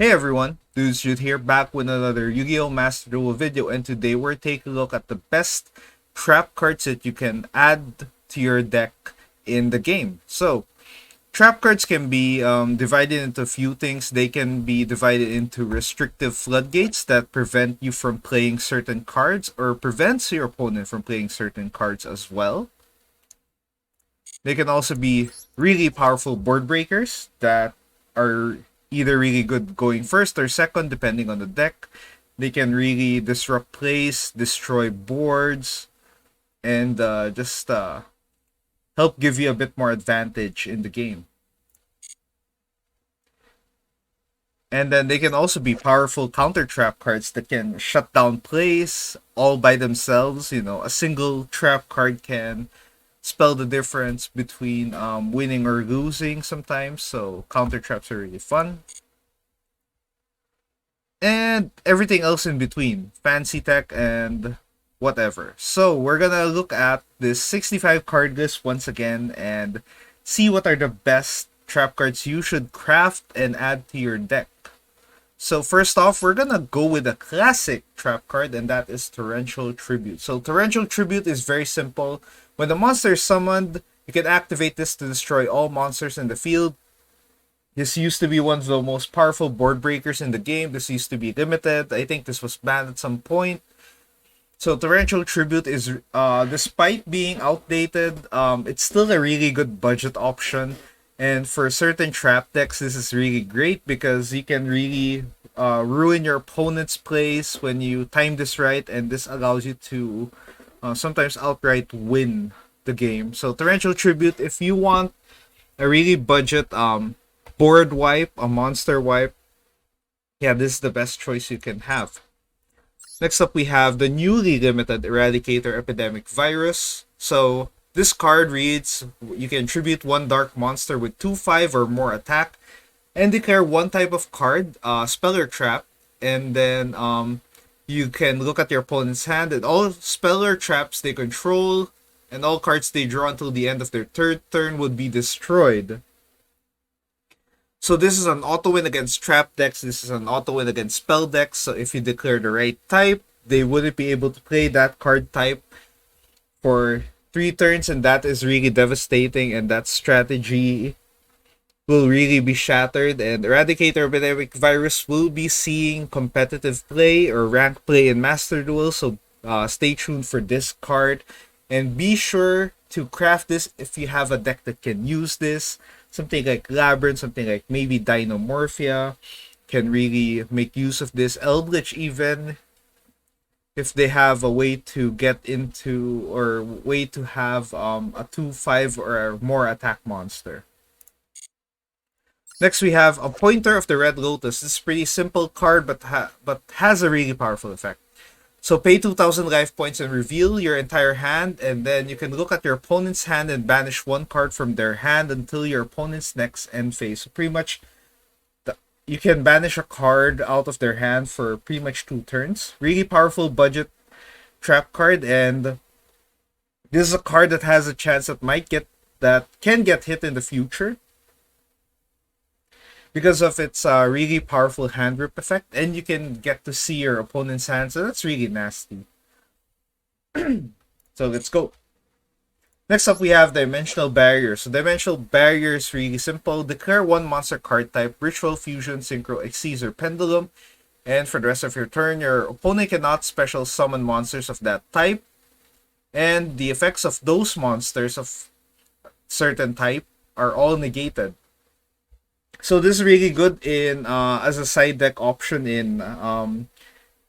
Hey everyone, Dudes Jude here, back with another Yu-Gi-Oh! Master Duel video, and today we're taking a look at the best trap cards that you can add to your deck in the game. So, trap cards can be divided into a few things. They can be divided into restrictive floodgates that prevent you from playing certain cards or prevents your opponent from playing certain cards as well. They can also be really powerful board breakers that are either really good going first or second, depending on the deck. They can really disrupt plays, destroy boards, and just help give you a bit more advantage in the game. And then they can also be powerful counter trap cards that can shut down plays all by themselves. You know, a single trap card can spell the difference between winning or losing sometimes. So counter traps are really fun. And everything else in between, fancy tech and whatever. So we're gonna look at this 65 card list once again and see what are the best trap cards you should craft and add to your deck. So first off, we're gonna go with a classic trap card, and that is Torrential Tribute. So Torrential Tribute is very simple. When the monster is summoned, you can activate this to destroy all monsters in the field. This used to be one of the most powerful board breakers in the game. This used to be limited. I think this was banned at some point. So Torrential Tribute is, despite being outdated, it's still a really good budget option. And for certain trap decks, this is really great because you can really ruin your opponent's plays when you time this right, and this allows you to sometimes outright win the game. So Torrential Tribute, if you want a really budget board wipe, a monster wipe, yeah, this is the best choice you can have. Next up, we have the newly limited Eradicator Epidemic Virus. So this card reads, you can tribute one dark monster with 2/5 or more attack and declare one type of card, spell or trap, and then you can look at your opponent's hand, and all spell or traps they control and all cards they draw until the end of their third turn would be destroyed. So this is an auto win against trap decks, this is an auto win against spell decks, so if you declare the right type, they wouldn't be able to play that card type for 3 turns, and that is really devastating, and that strategy will really be shattered. And Eradicator Epidemic Virus will be seeing competitive play or rank play in Master Duel, so stay tuned for this card. And be sure to craft this if you have a deck that can use this. Something like Labyrinth, something like maybe Dinomorphia can really make use of this. Eldritch even, if they have a way to get into or way to have a 2/5 or more attack monster. Next we have Appointer of the Red Lotus. This is a pretty simple card but has a really powerful effect. So pay 2,000 life points and reveal your entire hand, and then you can look at your opponent's hand and banish one card from their hand until your opponent's next end phase. So pretty much you can banish a card out of their hand for pretty much 2 turns. Really powerful budget trap card, and this is a card that has a chance that can get hit in the future because of its really powerful hand rip effect, and you can get to see your opponent's hand, so that's really nasty. So let's go. Next up, we have Dimensional Barrier. So Dimensional Barrier is really simple. Declare one monster card type, Ritual, Fusion, Synchro, Xyz, or Pendulum, and for the rest of your turn, your opponent cannot special summon monsters of that type, and the effects of those monsters of certain type are all negated. So this is really good in as a side deck option in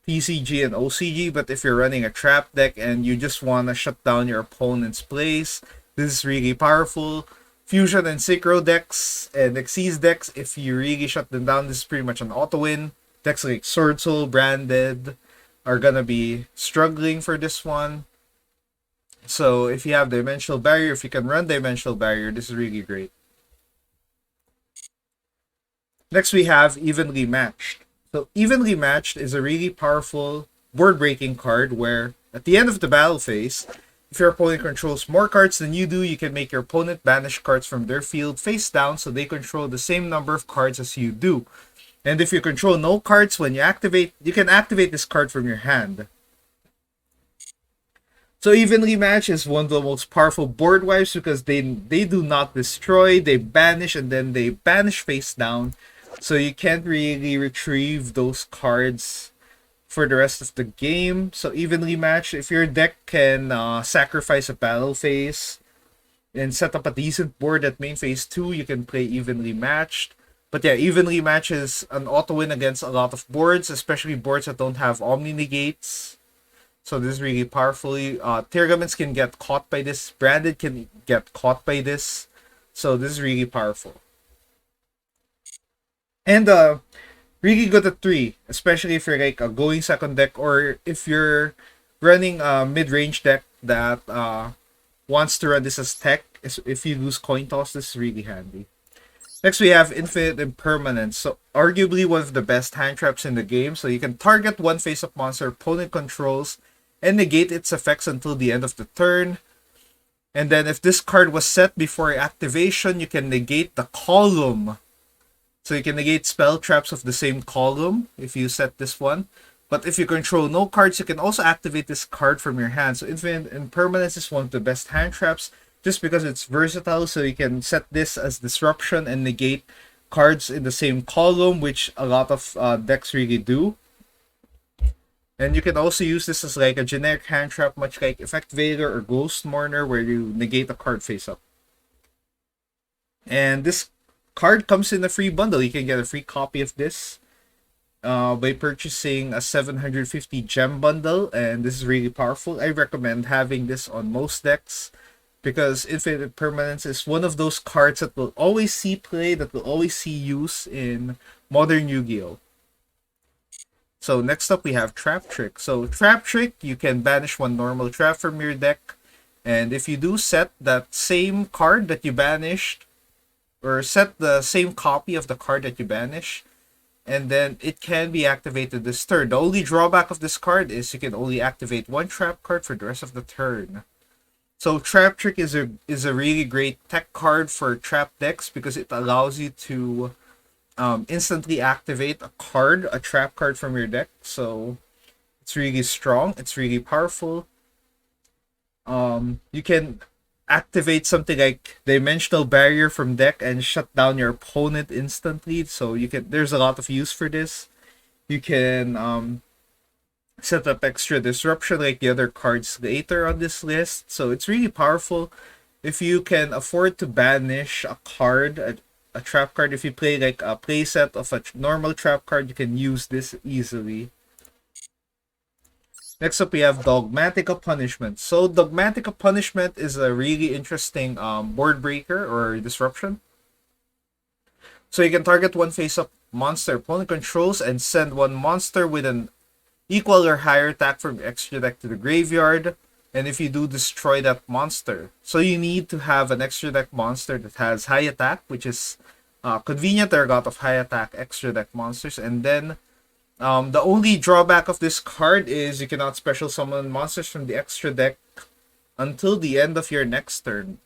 PCG and OCG, but if you're running a trap deck and you just want to shut down your opponent's plays, this is really powerful. Fusion and Synchro decks and Xyz decks, if you really shut them down, this is pretty much an auto win. Decks like Sword Soul, Branded are gonna be struggling for this one. So if you have Dimensional Barrier, if you can run Dimensional Barrier, this is really great. Next we have Evenly Matched. So Evenly Matched is a really powerful board breaking card where at the end of the battle phase, if your opponent controls more cards than you do, you can make your opponent banish cards from their field face down so they control the same number of cards as you do. And if you control no cards when you activate, you can activate this card from your hand. So Evenly Match is one of the most powerful board wipes because they do not destroy, they banish, and then they banish face down. So you can't really retrieve those cards for the rest of the game. So Evenly Match, if your deck can sacrifice a battle phase and set up a decent board at main phase 2, you can play Evenly Matched. But yeah, Evenly Match is an auto win against a lot of boards, especially boards that don't have Omni Negates. So this is really powerfully. Tergaments can get caught by this. Branded can get caught by this. So this is really powerful. And really good at 3, especially if you're like a going second deck or if you're running a mid-range deck that wants to run this as tech. If you lose coin toss, this is really handy. Next, we have Infinite Impermanence. So, arguably one of the best hand traps in the game. So, you can target one face-up monster opponent controls and negate its effects until the end of the turn. And then, if this card was set before activation, you can negate the column. So, you can negate spell traps of the same column if you set this one. But if you control no cards, you can also activate this card from your hand. So, Infinite Impermanence is one of the best hand traps, just because it's versatile, so you can set this as disruption and negate cards in the same column, which a lot of decks really do. And you can also use this as like a generic hand trap, much like Effect Vader or Ghost Mourner, where you negate a card face up. And this card comes in a free bundle. You can get a free copy of this by purchasing a 750 gem bundle, and this is really powerful. I recommend having this on most decks, because Infinite Impermanence is one of those cards that will always see play, that will always see use in modern Yu-Gi-Oh! So next up we have Trap Trick. So Trap Trick, you can banish one normal trap from your deck, and if you do, set that same card that you banished, or set the same copy of the card that you banish, and then it can be activated this turn. The only drawback of this card is you can only activate one trap card for the rest of the turn. So Trap Trick is a really great tech card for trap decks because it allows you to instantly activate a trap card from your deck. So it's really strong. It's really powerful. You can activate something like Dimensional Barrier from deck and shut down your opponent instantly. So there's a lot of use for this. You can set up extra disruption like the other cards later on this list. So it's really powerful. If you can afford to banish a card, a trap card, if you play like a playset of a normal trap card, you can use this easily. Next up, we have Dogmatika Punishment. So Dogmatika Punishment is a really interesting board breaker or disruption. So you can target one face-up monster opponent controls and send one monster with an equal or higher attack from extra deck to the graveyard, and if you do, destroy that monster. So you need to have an extra deck monster that has high attack, which is convenient. There are a lot of high attack extra deck monsters, and then the only drawback of this card is you cannot special summon monsters from the extra deck until the end of your next turn.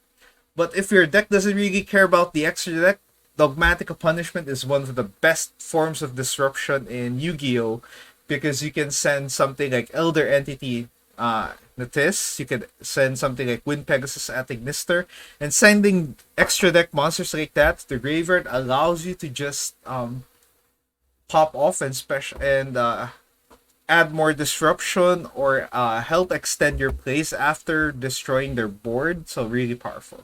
But if your deck doesn't really care about the extra deck, Dogmatika Punishment is one of the best forms of disruption in Yu-Gi-Oh! Because you can send something like Elder Entity Natis, you can send something like Wind Pegasus at Ignister, and sending extra deck monsters like that to the graveyard allows you to just pop off and add more disruption or help extend your plays after destroying their board. So really powerful.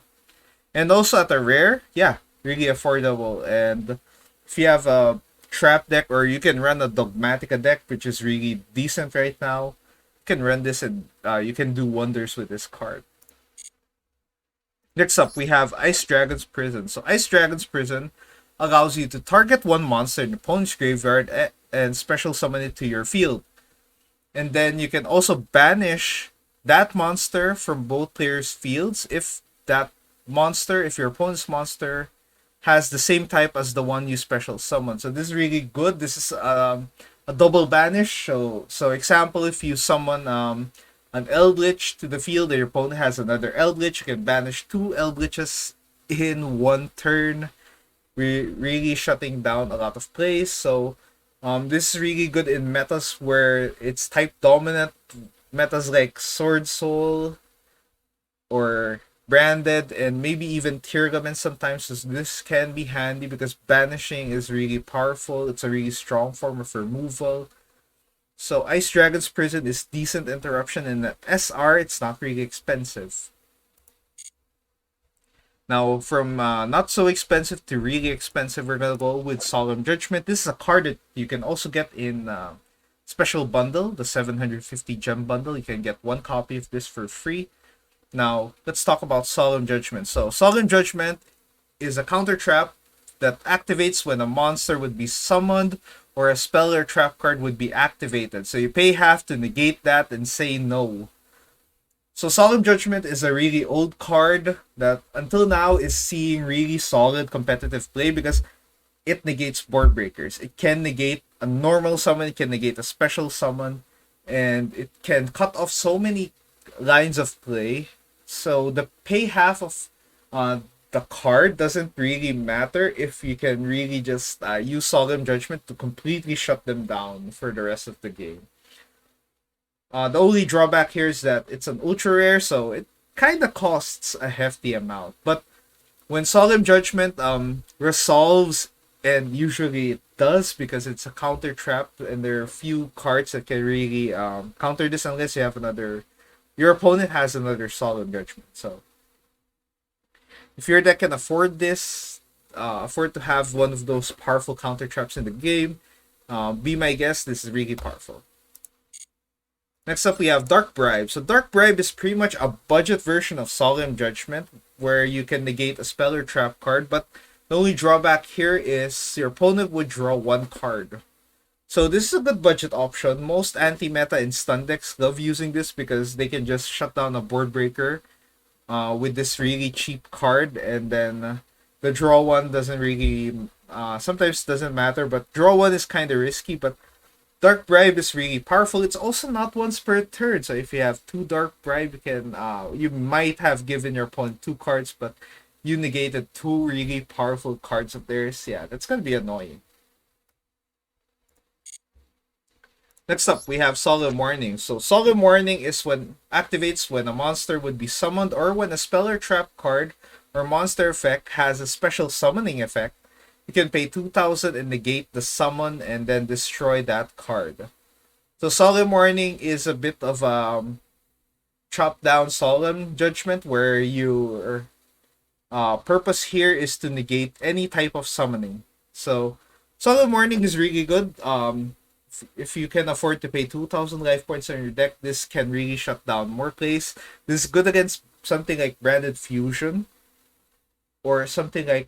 And also at a rare, yeah, really affordable. And if you have a trap deck, or you can run a Dogmatika deck, which is really decent right now, you can run this and you can do wonders with this card. Next up, we have Ice Dragon's Prison. So Ice Dragon's Prison allows you to target one monster in the opponent's graveyard and special summon it to your field. And then you can also banish that monster from both players' fields if your opponent's monster has the same type as the one you special summon. So this is really good. This is a double banish. So example, if you summon an Eldritch to the field and your opponent has another Eldritch, you can banish two Eldritches in one turn. really shutting down a lot of plays. So this is really good in metas where it's type dominant, metas like Sword Soul or Branded, and maybe even Teargament sometimes. So this can be handy because banishing is really powerful. It's a really strong form of removal. So Ice Dragon's Prison is decent interruption, and at SR it's not really expensive. Now, from not so expensive to really expensive, we're gonna go with Solemn Judgment. This is a card that you can also get in special bundle, the 750 gem bundle. You can get one copy of this for free. Now, let's talk about Solemn Judgment. So, Solemn Judgment is a counter trap that activates when a monster would be summoned or a spell or trap card would be activated. So, you pay half to negate that and say no. So Solemn Judgment is a really old card that until now is seeing really solid competitive play because it negates board breakers. It can negate a normal summon, it can negate a special summon, and it can cut off so many lines of play. So the pay half of the card doesn't really matter if you can really just use Solemn Judgment to completely shut them down for the rest of the game. The only drawback here is that it's an ultra rare, so it kind of costs a hefty amount. But when Solemn Judgment resolves, and usually it does because it's a counter trap, and there are few cards that can really counter this unless you have another. Your opponent has another Solemn Judgment. So if your deck can afford this, afford to have one of those powerful counter traps in the game, be my guest. This is really powerful. Next up, we have Dark Bribe. So Dark Bribe is pretty much a budget version of Solemn Judgment, where you can negate a spell or trap card, but the only drawback here is your opponent would draw one card. So this is a good budget option. Most anti-meta and stun decks love using this because they can just shut down a board breaker with this really cheap card, and then the draw one doesn't really, sometimes doesn't matter, but draw one is kind of risky, but Dark Bribe is really powerful. It's also not once per turn, so if you have two Dark Bribe, you can you might have given your opponent two cards, but you negated two really powerful cards of theirs. Yeah, that's gonna be annoying. Next up, we have Solemn Warning. So Solemn Warning is when activates when a monster would be summoned or when a spell or trap card or monster effect has a special summoning effect. You can pay 2,000 and negate the summon and then destroy that card. So Solemn Warning is a bit of a chop down Solemn Judgment where your purpose here is to negate any type of summoning. So Solemn Warning is really good. If you can afford to pay 2,000 life points on your deck, this can really shut down more plays. This is good against something like Branded Fusion or something like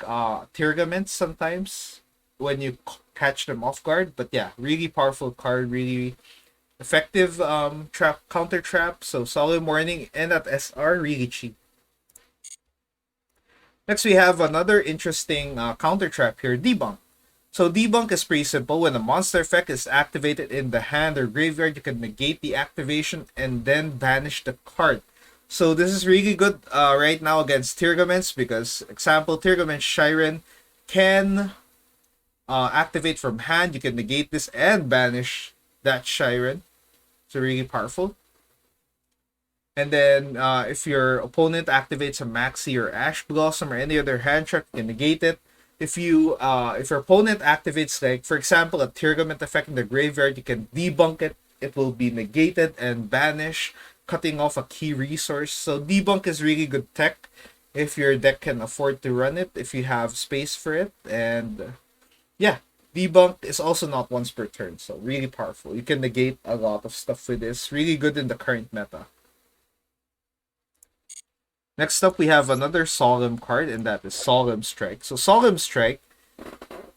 Teargament sometimes when you catch them off guard. But yeah, really powerful card, really effective trap counter trap. So Solemn Warning and at SR really cheap. Next we have another interesting counter trap here, Debunk. So Debunk is pretty simple. When a monster effect is activated in the hand or graveyard, you can negate the activation and then banish the card. So this is really good right now against Teargaments because, example, Teargament Shiren can activate from hand. You can negate this and banish that Shiren. So really powerful. And then if your opponent activates a Maxi or Ash Blossom or any other hand trap, you can negate it. If your opponent activates, like for example, a Teargament effect in the graveyard, you can debunk it. It will be negated and banish, cutting off a key resource. So Debunk is really good tech if your deck can afford to run it, if you have space for it. And yeah, Debunk is also not once per turn, so really powerful. You can negate a lot of stuff with this. Really good in the current meta. Next up, we have another Solemn card, and that is Solemn Strike. So Solemn Strike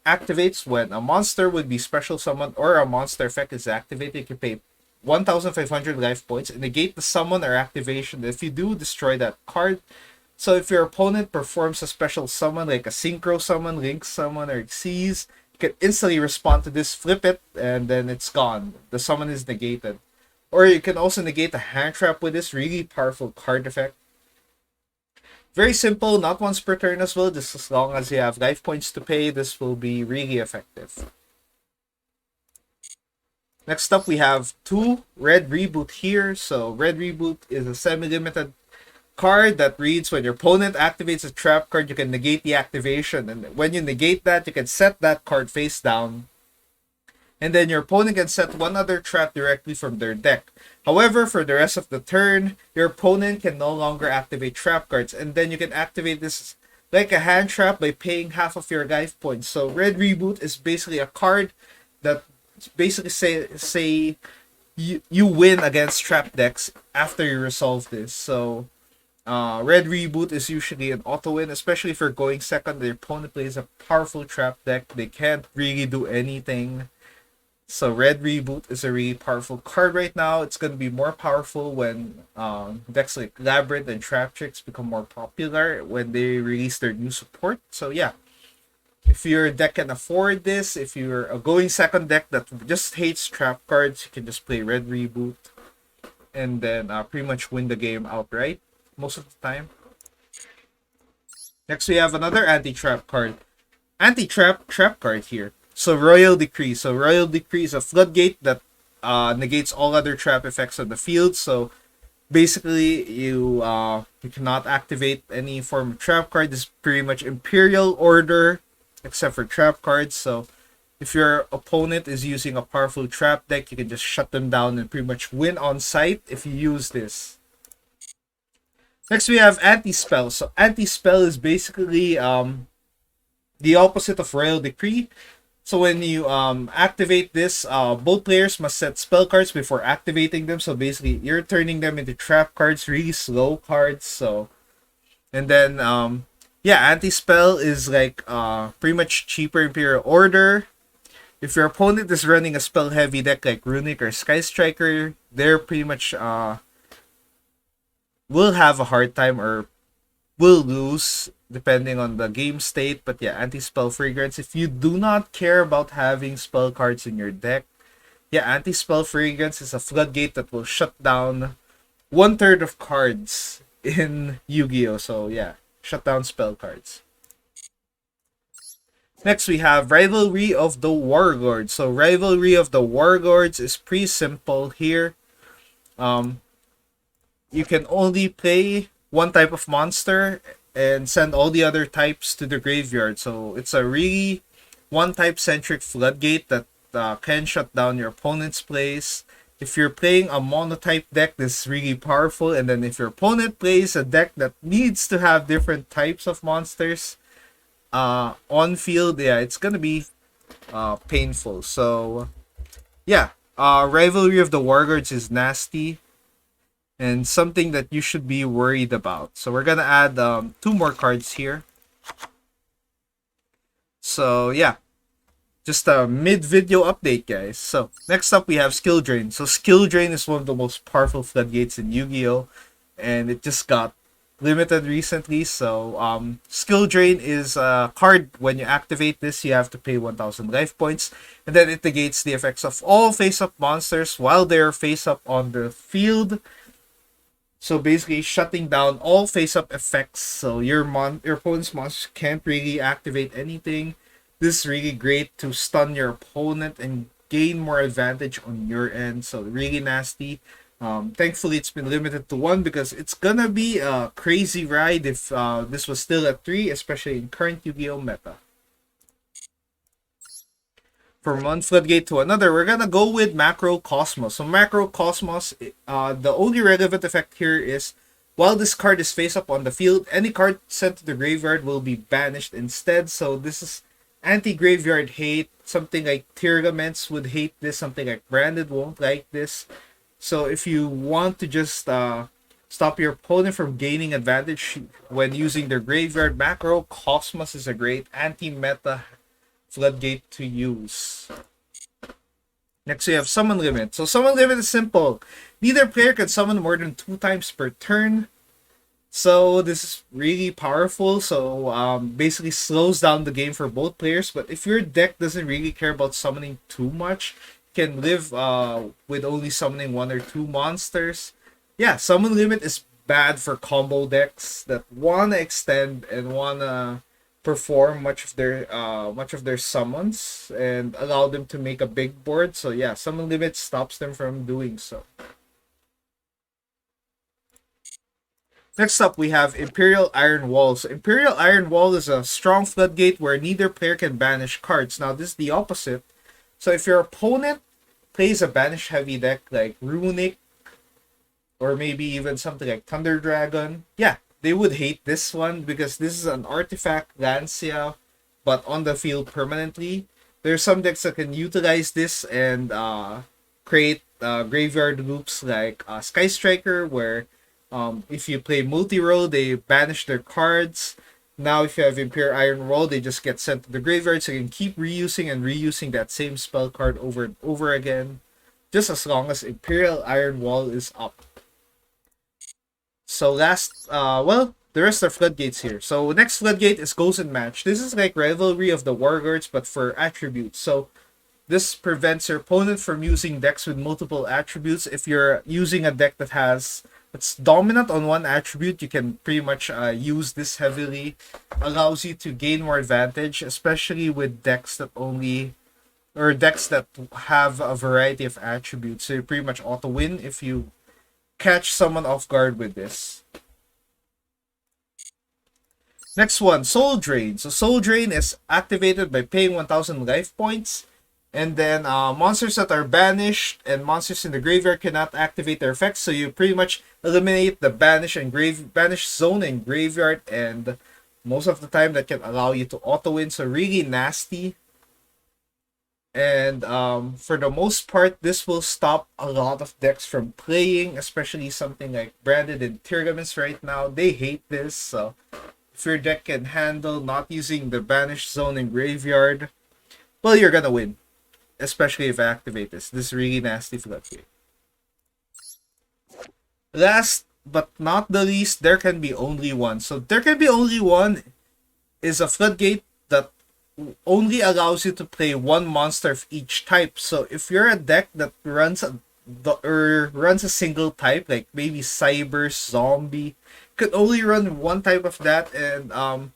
activates when a monster would be special summoned or a monster effect is activated. You can pay 1,500 life points and negate the summon or activation. If you do, destroy that card. So if your opponent performs a special summon like a Synchro Summon, Link Summon, or Xyz, you can instantly respond to this, flip it, and then it's gone. The summon is negated. Or you can also negate a hand trap with this really powerful card effect. Very simple, not once per turn as well. Just as long as you have life points to pay, this will be really effective. Next up, we have 2 Red Reboot here. So Red Reboot is a semi-limited card that reads when your opponent activates a trap card, you can negate the activation. And when you negate that, you can set that card face down. And then your opponent can set one other trap directly from their deck. However, for the rest of the turn, your opponent can no longer activate trap cards. And then you can activate this like a hand trap by paying half of your life points. So Red Reboot is basically a card that basically say you win against trap decks after you resolve this. So Red Reboot is usually an auto win, especially if you're going second. The opponent plays a powerful trap deck. They can't really do anything. So Red Reboot is a really powerful card right now. It's going to be more powerful when decks like Labyrinth and Trap Tricks become more popular when they release their new support. So yeah, if your deck can afford this, if you're a going second deck that just hates trap cards, you can just play Red Reboot and then pretty much win the game outright most of the time. Next, we have another anti-trap card. Anti-trap trap card here. So Royal Decree. So Royal Decree is a floodgate that negates all other trap effects on the field. So basically, you cannot activate any form of trap card. This is pretty much Imperial order, except for trap cards. So if your opponent is using a powerful trap deck, you can just shut them down and pretty much win on sight if you use this. Next, we have Anti-Spell. So Anti-Spell is basically the opposite of Royal Decree. So when you activate this, both players must set spell cards before activating them. So basically, you're turning them into trap cards, really slow cards. So, and then yeah, anti-spell is like pretty much cheaper Imperial order. If your opponent is running a spell heavy deck like Runic or Sky Striker, they're pretty much will have a hard time or will lose depending on the game state. But yeah, anti-spell fragrance, if you do not care about having spell cards in your deck, yeah, anti-spell fragrance is a floodgate that will shut down 1/3 of cards in Yu-Gi-Oh! So yeah, shut down spell cards. Next, we have Rivalry of the Warlords. So Rivalry of the Warlords is pretty simple here. You can only play one type of monster and send all the other types to the graveyard. So it's a really one-type centric floodgate that can shut down your opponent's plays. If you're playing a monotype deck, this is really powerful. And then if your opponent plays a deck that needs to have different types of monsters on field, yeah, it's gonna be painful. So yeah, Rivalry of the Warlords is nasty and something that you should be worried about. So we're gonna add 2 more cards here. So yeah, just a mid-video update, guys. So next up, we have Skill Drain. So Skill Drain is one of the most powerful floodgates in Yu-Gi-Oh! And it just got limited recently. So Skill Drain is a card, when you activate this, you have to pay 1,000 life points. And then it negates the effects of all face-up monsters while they're face-up on the field. So basically, shutting down all face-up effects. So your opponent's monsters can't really activate anything. This is really great to stun your opponent and gain more advantage on your end. So really nasty. Thankfully, it's been limited to 1 because it's gonna be a crazy ride if this was still at 3, especially in current Yu-Gi-Oh! Meta. From one floodgate to another, we're gonna go with Macro Cosmos. So Macro Cosmos, the only relevant effect here is while this card is face up on the field, any card sent to the graveyard will be banished instead. So this is anti-graveyard hate. Something like Tirgaments would hate this. Something like Branded won't like this. So if you want to just stop your opponent from gaining advantage when using their graveyard, Macro Cosmos is a great anti-meta floodgate to use. Next, we have Summon Limit. So Summon Limit is simple. Neither player can summon more than 2 times per turn. So this is really powerful. So basically slows down the game for both players. But if your deck doesn't really care about summoning too much, you can live with only summoning 1 or 2 monsters. Yeah, Summon Limit is bad for combo decks that wanna extend and wanna perform much of their summons and allow them to make a big board. So yeah, summon limit stops them from doing so. Next up, we have Imperial Iron Wall. So Imperial Iron Wall is a strong floodgate where neither player can banish cards. Now, this is the opposite. So if your opponent plays a banish heavy deck like Runic, or maybe even something like Thunder Dragon, yeah, they would hate this one because this is an artifact Lancia, but on the field permanently. There's some decks that can utilize this and create graveyard loops like Sky Striker, where if you play multi-roll, they banish their cards. Now, if you have Imperial Iron Wall, they just get sent to the graveyard, so you can keep reusing and reusing that same spell card over and over again, just as long as Imperial Iron Wall is up. So the rest are floodgates here. So next floodgate is Gozen Match. This is like Rivalry of the Warlords, but for attributes. So this prevents your opponent from using decks with multiple attributes. If you're using a deck that's dominant on one attribute, you can pretty much use this heavily. Allows you to gain more advantage, especially with decks that have a variety of attributes. So you pretty much auto win if you catch someone off guard with this. Next one, Soul Drain. So Soul Drain is activated by paying 1,000 life points. And then monsters that are banished and monsters in the graveyard cannot activate their effects. So you pretty much eliminate the banish zone and graveyard, and most of the time that can allow you to auto win. So really nasty. And for the most part, this will stop a lot of decks from playing, especially something like Branded and Tirgaments right now. They hate this. So if your deck can handle not using the banish zone and graveyard, well, you're gonna win. Especially if I activate this. This is really nasty floodgate. Last but not the least, There Can Be Only One. So There Can Be Only One is a floodgate that only allows you to play one monster of each type. So if you're a deck that runs a single type, like maybe Cyber, Zombie, could only run one type of that, and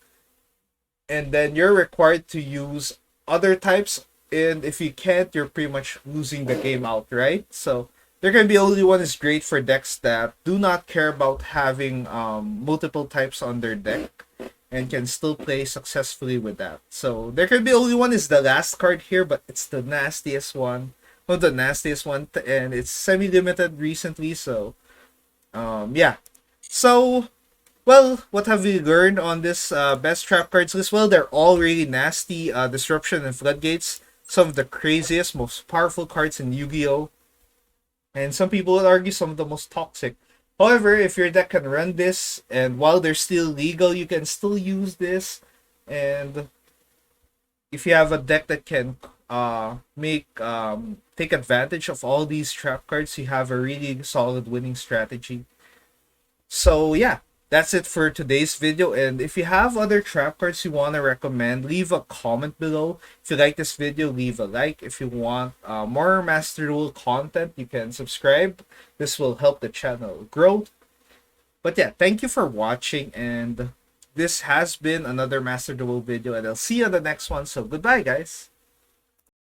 then you're required to use other types. And if you can't, you're pretty much losing the game outright. So There Can Be Only One is great for decks that do not care about having multiple types on their deck and can still play successfully with that. So There Can Be Only One is the last card here, but it's the nastiest one. One of the nastiest one, and it's semi-limited recently. So yeah. So well, what have we learned on this best trap cards list? Well, they're all really nasty. Disruption and Floodgates, some of the craziest, most powerful cards in Yu-Gi-Oh! And some people would argue some of the most toxic. However, if your deck can run this, and while they're still legal, you can still use this. And if you have a deck that can take advantage of all these trap cards, you have a really solid winning strategy. So yeah, that's it for today's video. And if you have other trap cards you want to recommend, leave a comment below. If you like this video, leave a like. If you want more Master Duel content, you can subscribe. This will help the channel grow. But yeah, thank you for watching, and this has been another Master Duel video, and I'll see you on the next one. So goodbye, guys.